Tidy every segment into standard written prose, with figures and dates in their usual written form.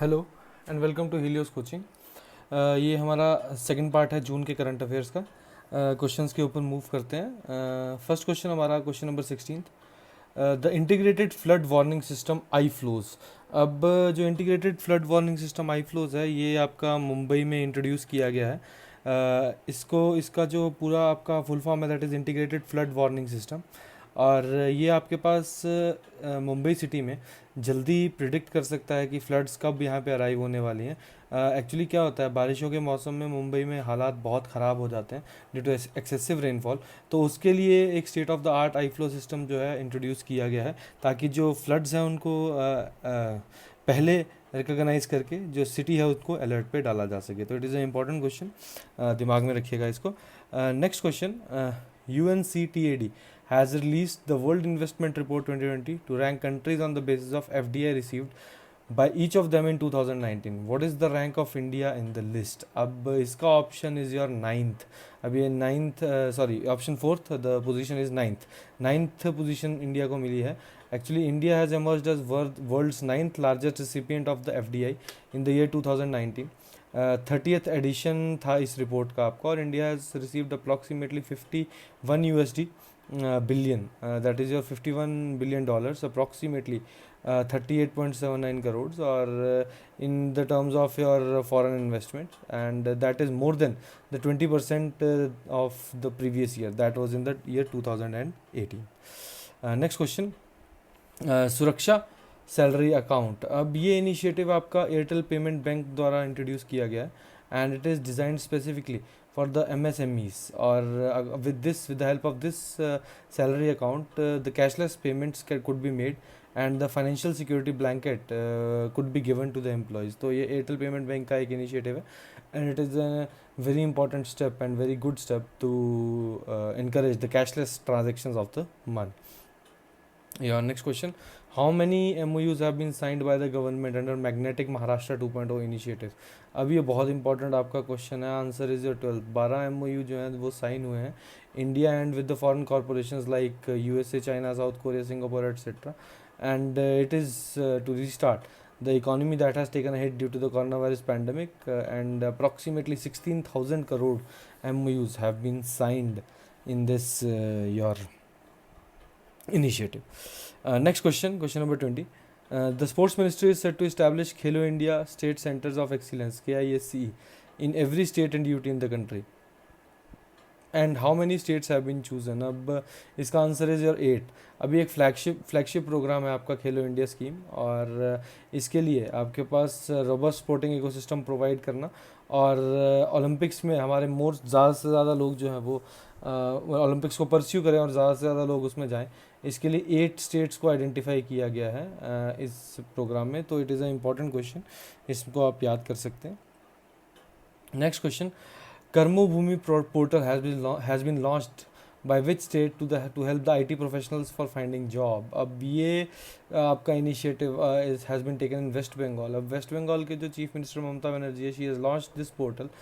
Hello and welcome to Helios coaching. ये हमारा second part है जून के करंट अफेयर्स का। क्वेश्चंस के ऊपर मूव करते हैं। फर्स्ट क्वेश्चन हमारा question number 16, the integrated flood warning system I flows. अब जो इंटीग्रेटेड फ्लड वार्निंग सिस्टम आई फ्लोज है ये आपका मुंबई में इंट्रोड्यूस किया गया है। इसका जो पूरा आपका फुल फॉर्म है that is integrated flood warning system. और ये आपके पास मुंबई सिटी में जल्दी प्रिडिक्ट कर सकता है कि फ्लड्स कब यहाँ पे अराइव होने वाली हैं। एक्चुअली क्या होता है, बारिशों के मौसम में मुंबई में हालात बहुत ख़राब हो जाते हैं ड्यू टू एक्सेसिव रेनफॉल। तो उसके लिए एक state of the art I flow system जो है इंट्रोड्यूस किया गया है ताकि जो फ्लड्स हैं उनको पहले रिकॉग्नाइज करके जो सिटी है उसको अलर्ट पे डाला जा सके। तो it is a important question, दिमाग में रखिएगा इसको। Next question, UNCTAD has released the World Investment Report 2020 to rank countries on the basis of FDI received by each of them in 2019. What is the rank of India in the list? अब इसका option is your ninth. अब ये ninth, sorry option fourth, the position is ninth position India को मिली है। Actually India has emerged as world's ninth largest recipient of the FDI in the year 2019। 30th edition था इस report का आपका, और India has received approximately 51 USD billion, that is your 51 billion dollars, approximately 38.79 crores, or in the terms of your foreign investment, and that is more than the 20% of the previous year, that was in the year 2018. Next question, सुरक्षा salary account. अब ये initiative आपका Airtel payment bank द्वारा introduce किया गया है and it is designed specifically for the MSMEs, or with the help of this salary account, the cashless payments could be made and the financial security blanket could be given to the employees. तो ये Airtel payment bank का एक initiative है and it is a very important step and very good step to encourage the cashless transactions of the month. Your next question, how many MOUs have been signed by the government under Magnetic Maharashtra 2.0 initiative? अब ये बहुत important आपका question है, answer is your 12। 12 MOU जो हैं वो sign हुए हैं India and with the foreign corporations like USA, China, South Korea, Singapore etcetera, and it is to restart the economy that has taken a hit due to the coronavirus pandemic, and approximately 16,000 crore MOUs have been signed in this your initiative. Next question, question number 20. The sports ministry is set to establish Khelo India State Centers of Excellence KISCE in every state and UT in the country. And how many states have been chosen? अब इसका answer is your 8। अभी एक flagship programme है आपका खेलो India scheme, और इसके लिए आपके पास रोबस्ट स्पोर्टिंग इकोसिस्टम प्रोवाइड करना, और ओलंपिक्स में हमारे ज़्यादा से ज़्यादा लोग जो हैं वो ओलंपिक्स को परस्यू करें और ज़्यादा से ज़्यादा लोग उसमें जाएं। इसके लिए 8 स्टेट्स को आइडेंटिफाई किया गया है इस प्रोग्राम में। तो it is a important question, इसको आप याद कर सकते हैं। Next question, Karmo Bhumi portal has been launched by which state to help the IT professionals for finding job? अब ये आपका initiative has been taken in West Bengal. अब वेस्ट बंगाल के जो चीफ मिनिस्टर ममता बनर्जी है, she has launched this portal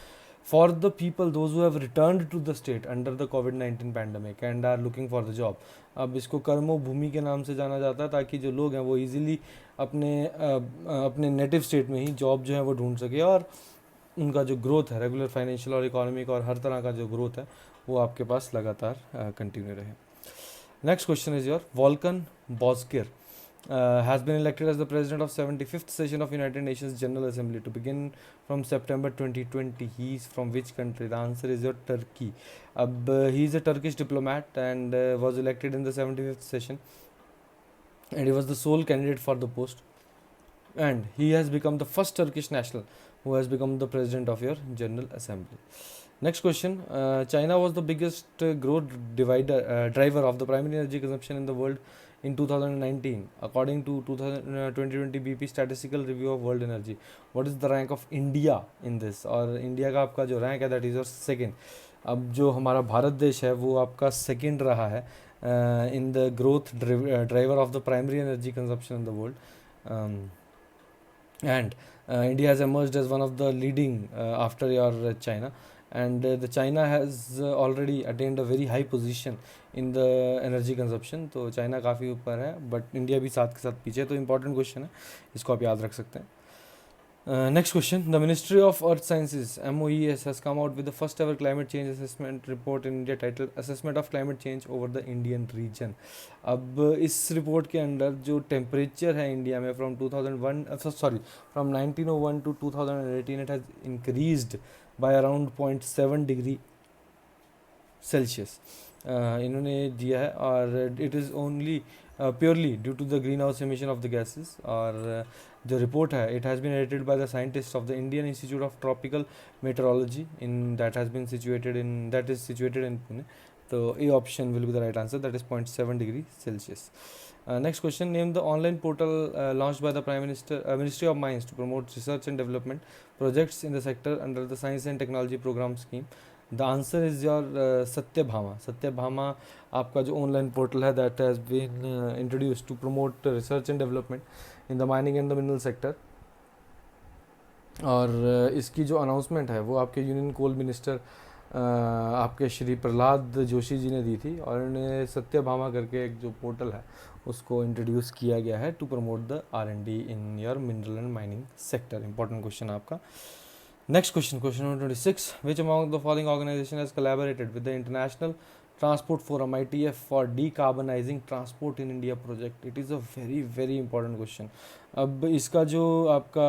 for the people those who have returned to the state under the COVID-19 pandemic and are looking for the job. अब इसको कर्मो भूमि के नाम से जाना जाता है ताकि जो लोग हैं वो इजीली अपने नेटिव स्टेट में ही जॉब जो है वो ढूंढ सके, और उनका जो ग्रोथ है रेगुलर फाइनेंशियल और इकोनॉमिक और हर तरह का जो ग्रोथ है वो आपके पास लगातार कंटिन्यू रहे। Next question is your, Volkan Bozkir has been elected as the president of 75th session of United Nations General Assembly to begin from September 2020. He is from which country? The answer is your Turkey. अब he is a Turkish diplomat and was elected in the 75th session, and he was the sole candidate for the post, and he has become the first Turkish national who has become the president of your General Assembly. Next question, China was the biggest growth driver of the primary energy consumption in the world in 2019 according to 2020 BP statistical review of world energy. What is the rank of India in this? और India का आपका जो rank है that is your second. अब जो हमारा भारत देश है वो आपका सेकेंड रहा है in the growth driver of the primary energy consumption in the world, and India has emerged as one of the leading after your China, and the China has already attained a very high position in the energy consumption. तो China काफ़ी ऊपर है but India भी साथ के साथ पीछे है। तो इम्पॉर्टेंट क्वेश्चन है, इसको आप याद रख सकते हैं। Next question. The Ministry of Earth Sciences (MOES) has come out with the first ever climate change assessment report in India titled Assessment of Climate Change over the Indian Region. अब इस report के अंदर जो temperature है India में from 2001 sorry from 1901 to 2018 it has increased by around 0.7 degree Celsius इन्होंने दिया है और it is only purely due to the green house emission of the gases और जो रिपोर्ट है it has been edited by the scientist of the Indian Institute of Tropical Meteorology in that has been situated in Pune. तो A option will be the right answer, that is 0.7 degree Celsius. Next question. Name the online portal launched by the Ministry of Mines to promote research and development projects in the sector under the Science and Technology Program scheme. The answer is your Satyabhama. Satyabhama आपका जो online portal है that has been introduce to promote research and development in the mining and the mineral sector. और इसकी जो announcement है वो आपके union कोल minister आपके श्री प्रहलाद जोशी जी ने दी थी और इन्हें सत्यभामा करके एक जो पोर्टल है उसको इंट्रोड्यूस किया गया है to promote the R&D in your mineral and mining sector. Important question आपका. Next question, question number 26. Which among the following organization has collaborated with the International Transport Forum (ITF) for decarbonizing transport in India project? It is a very very important question. अब इसका जो आपका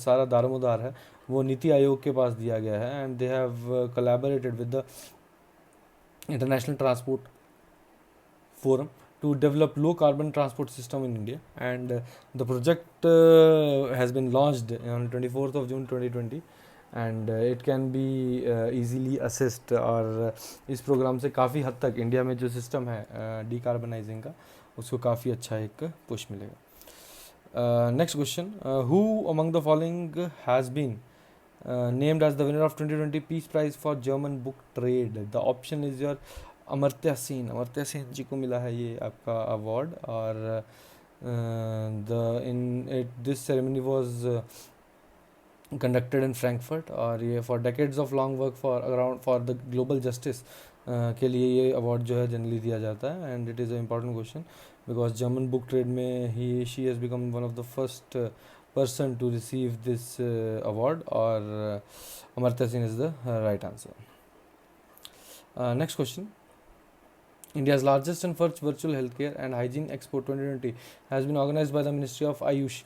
सारा दारोमदार है वो नीति आयोग के पास दिया गया है and they have collaborated with the International Transport Forum to develop low carbon transport system in India, and the project has been launched on 24th of June 2020 and it can be easily assessed. और इस programme से काफ़ी हद तक India में जो system है डीकार्बनाइजिंग का उसको काफ़ी अच्छा एक पुश मिलेगा. Next question. Who among the following has been named as the winner of 2020 Peace Prize for German book trade? The option is your Amartya Sen. Amartya Sen ji को मिला है ये आपका अवार्ड और this ceremony was conducted in Frankfurt और ये for decades of long work for around for the global justice के लिए ये अवार्ड जो है जनरली दिया जाता है and it is a important question because German book trade में ही she has become one of the first person to receive this award or Amartya Sen is the right answer. Next question. India's largest and first virtual healthcare and hygiene expo 2020 has been organized by the Ministry of Ayush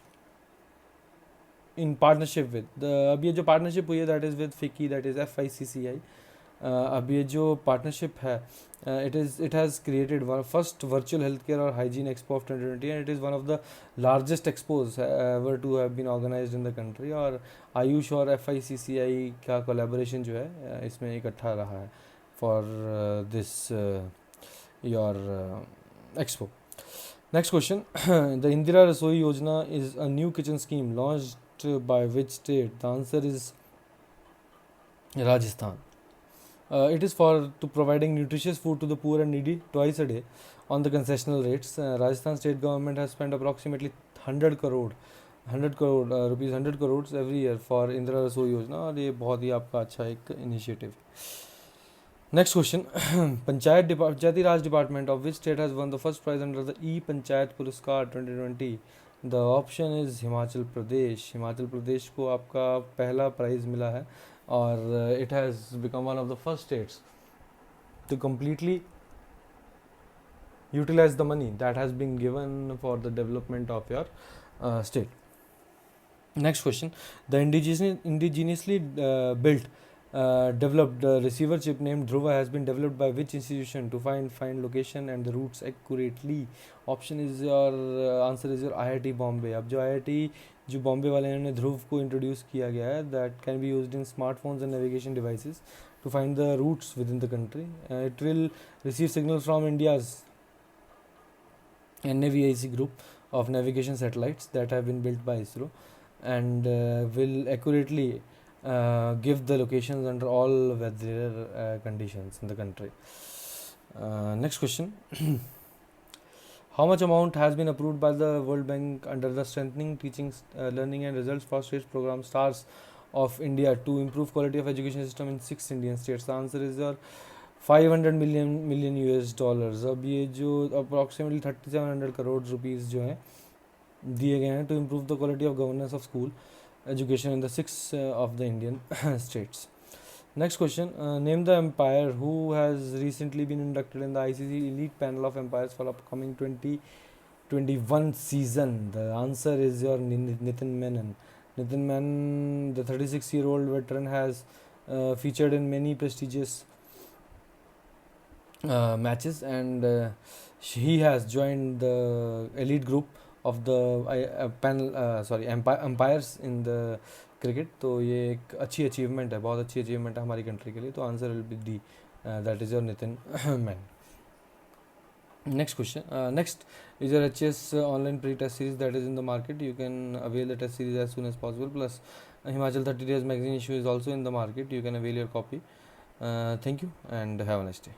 in partnership with the अब ये जो partnership हुई है that is with FICCI, that is FICCI. अब ये जो partnership है it has created one first virtual healthcare or hygiene expo of 2020 and it is one of the largest expos ever to have been organized in the country. और आयुष और FICCI का collaboration जो है इसमें इकट्ठा रहा है for this your expo. Next question. The Indira Rasoi Yojana is a new kitchen scheme launched by which state? The answer is Rajasthan. It is for to providing nutritious food to the poor and needy twice a day on the concessional rates. Rajasthan state government has spent approximately 100 crore rupees 100 crores every year for Indira Rasoi Yojana और ये बहुत ही आपका अच्छा एक initiative है. Next question. Panchayati Raj Department of which state has won the first prize under the E-Panchayat Puraskar 2020? The option is Himachal Pradesh. Himachal Pradesh को आपका पहला प्राइज़ मिला है और it has become one of the first states to completely utilize the money that has been given for the development of your state. Next question. The indigenously built developed receiver chip named Dhruva has been developed by which institution to find location and the routes accurately? Option is your answer is your IIT Bombay. अब जो IIT जो बॉम्बे वाले हैं उन्होंने ध्रुव को introduce किया गया है that can be used in smartphones and navigation devices to find the routes with in the country. It will receive signal from India's NAVIC group of navigation satellites that have been built by ISRO and will accurately give the locations under all weather conditions in the country. Next question. How much amount has been approved by the World Bank under the Strengthening Teaching, Learning and Results for States program STARS of India to improve quality of education system in 6 Indian states? The answer is your 500 million US dollars. अब ये जो approximately 3700 crore rupees जो हैं दिए गए हैं to improve the quality of governance of school education in the 6 of the Indian states. Next question, name the umpire who has recently been inducted in the ICC elite panel of umpires for upcoming 2021 season. The answer is your Nitin Menon. Nitin Menon, the 36-year-old veteran, has featured in many prestigious matches, and he has joined the elite group of the umpires in the cricket. तो ये एक अच्छी achievement है, बहुत अच्छी achievement है हमारी country के लिए. तो answer will be D, that is your Nitin man. Next question. Next is your HS online pre-test series that is in the market. You can avail the test series as soon as possible. Plus, Himachal 30 Days magazine issue is also in the market. You can avail your copy. Thank you and have a nice day.